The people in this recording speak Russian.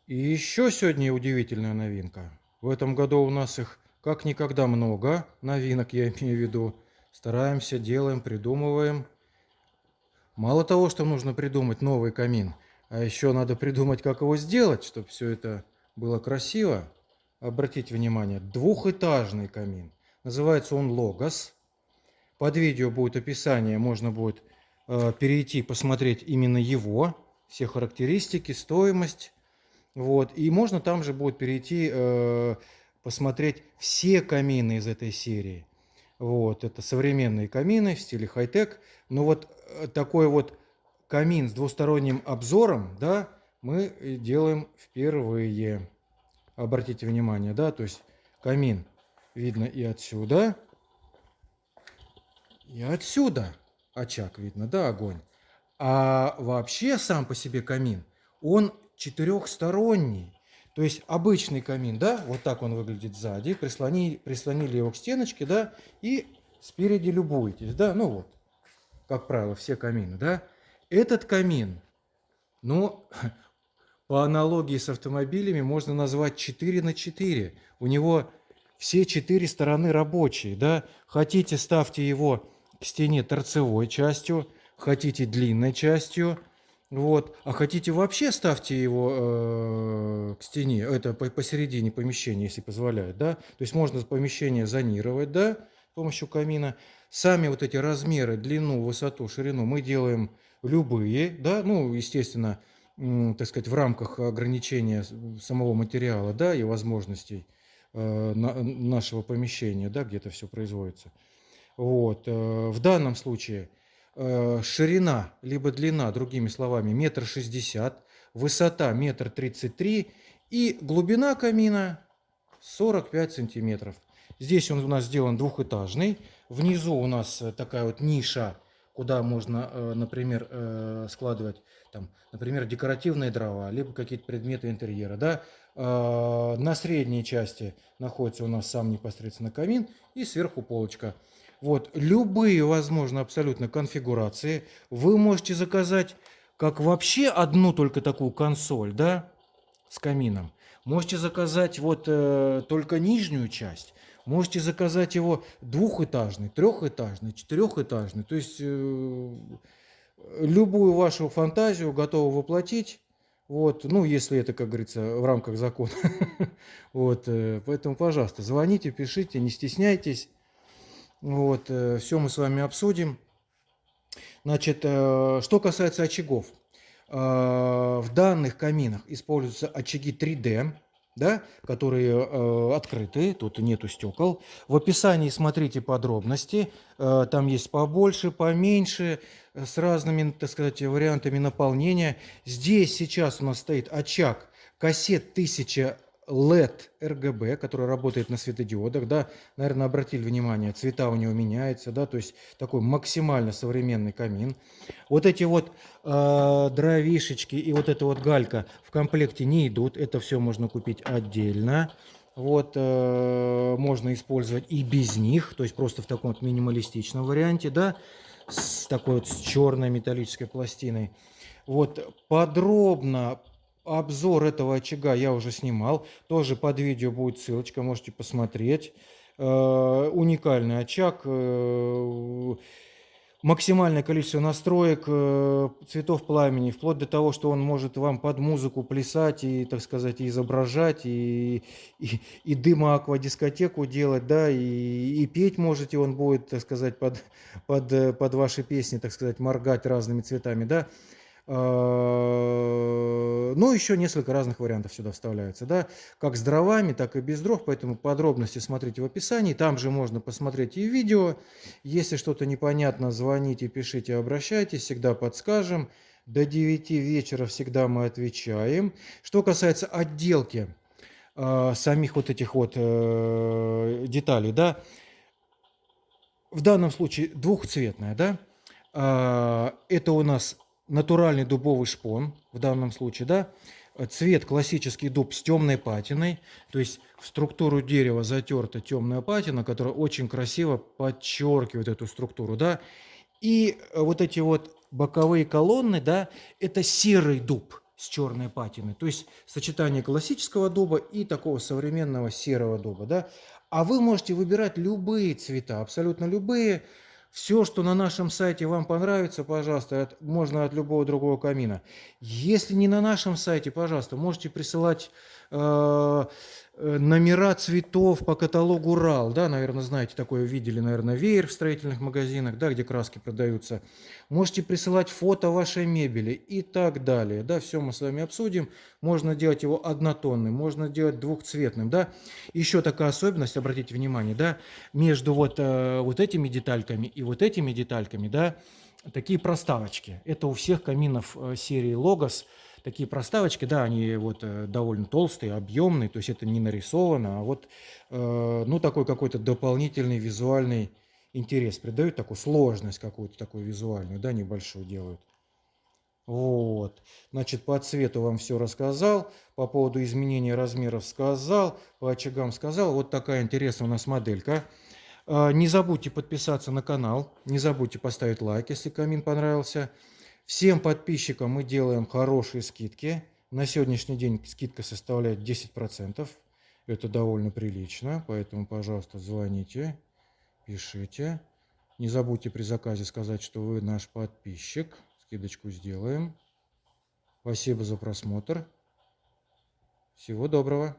И еще сегодня удивительная новинка. В этом году у нас их как никогда много новинок, я имею в виду. Стараемся, делаем, придумываем. Мало того, что нужно придумать новый камин, а еще надо придумать, как его сделать, чтобы все это было красиво. Обратите внимание, двухэтажный камин. Называется он Логос. Под видео будет описание, можно будет перейти, посмотреть именно его, все характеристики, стоимость. Вот. И можно там же будет перейти, посмотреть все камины из этой серии. Вот. Это современные камины в стиле хай-тек. Но вот такой вот камин с двусторонним обзором, да, мы делаем впервые. Обратите внимание, да, то есть камин видно и отсюда, и отсюда. Очаг видно, да, огонь. А вообще сам по себе камин, он четырехсторонний. То есть обычный камин, да, вот так он выглядит сзади, прислонили его к стеночке, да, и спереди любуетесь, да, ну вот, как правило, все камины, да. Этот камин, ну, по аналогии с автомобилями, можно назвать 4 на 4. У него все четыре стороны рабочие, да. Хотите, ставьте его к стене торцевой частью, хотите длинной частью, вот. А хотите вообще ставьте его к стене, это посередине помещения, если позволяет, да. То есть можно помещение зонировать, да, с помощью камина. Сами вот эти размеры, длину, высоту, ширину мы делаем любые, да, ну, естественно, так сказать, в рамках ограничения самого материала, да, и возможностей нашего помещения, да, где это все производится. Вот. В данном случае ширина либо длина, другими словами, 1,60 м, высота 1,33 м и глубина камина 45 сантиметров. Здесь он у нас сделан двухэтажный. Внизу у нас такая вот ниша, куда можно, например, складывать, там, например, декоративные дрова, либо какие-то предметы интерьера. Да? На средней части находится у нас сам непосредственно камин и сверху полочка. Вот, любые, возможно, абсолютно конфигурации. Вы можете заказать как вообще одну только такую консоль, да, с камином. Можете заказать вот только нижнюю часть. Можете заказать его двухэтажный, трехэтажный, четырехэтажный. То есть любую вашу фантазию готовы воплотить. Вот, ну, если это, как говорится, в рамках закона. Вот, поэтому, пожалуйста, звоните, пишите, не стесняйтесь. Вот, все мы с вами обсудим. Значит, что касается очагов. В данных каминах используются очаги 3D, да, которые открытые, тут нету стекол. В описании смотрите подробности, там есть побольше, поменьше, с разными, так сказать, вариантами наполнения. Здесь сейчас у нас стоит очаг кассет 1000 LED RGB, который работает на светодиодах, да, наверное, обратили внимание, цвета у него меняются, да, то есть такой максимально современный камин. Вот эти вот дровишечки и вот эта вот галька в комплекте не идут, это все можно купить отдельно. Вот, можно использовать и без них, то есть просто в таком вот минималистичном варианте, да, с такой вот с черной металлической пластиной. Вот, подробно обзор этого очага я уже снимал, тоже под видео будет ссылочка, можете посмотреть. Уникальный очаг, максимальное количество настроек, цветов пламени, вплоть до того, что он может вам под музыку плясать и, так сказать, и изображать, и дымо-аквадискотеку делать, да, и петь можете, он будет, так сказать, под ваши песни, так сказать, моргать разными цветами, да. Ну, еще несколько разных вариантов сюда вставляются, да, как с дровами, так и без дров, поэтому подробности смотрите в описании, там же можно посмотреть и видео. Если что-то непонятно, звоните, пишите, обращайтесь, всегда подскажем. До 9 вечера всегда мы отвечаем. Что касается отделки самих вот этих вот деталей, да, в данном случае двухцветная, да, это у нас натуральный дубовый шпон, в данном случае, да, цвет классический дуб с темной патиной, то есть в структуру дерева затерта темная патина, которая очень красиво подчеркивает эту структуру, да, и вот эти вот боковые колонны, да, это серый дуб. с черной патиной. То есть сочетание классического дуба и такого современного серого дуба, да. А вы можете выбирать любые цвета, абсолютно любые. Все, что на нашем сайте вам понравится, пожалуйста, можно от любого другого камина. Если не на нашем сайте, пожалуйста, можете присылать номера цветов по каталогу Урал, да, наверное, знаете, такое видели, наверное, веер в строительных магазинах, да, где краски продаются. Можете присылать фото вашей мебели и так далее, да, все мы с вами обсудим. Можно делать его однотонным, можно делать двухцветным, да. Еще такая особенность, обратите внимание, да, между вот этими детальками и вот этими детальками, да, такие проставочки. Это у всех каминов серии Logos. Такие проставочки, да, они вот довольно толстые, объемные, то есть это не нарисовано, а вот, ну, такой какой-то дополнительный визуальный интерес придают, такую сложность какую-то такую визуальную, да, небольшую делают. Вот, значит, по цвету вам все рассказал, по поводу изменения размеров сказал, по очагам сказал. Вот такая интересная у нас моделька. Не забудьте подписаться на канал, не забудьте поставить лайк, если камин понравился. Всем подписчикам мы делаем хорошие скидки. На сегодняшний день скидка составляет 10%. Это довольно прилично, поэтому, пожалуйста, звоните, пишите. Не забудьте при заказе сказать, что вы наш подписчик. Скидочку сделаем. Спасибо за просмотр. Всего доброго.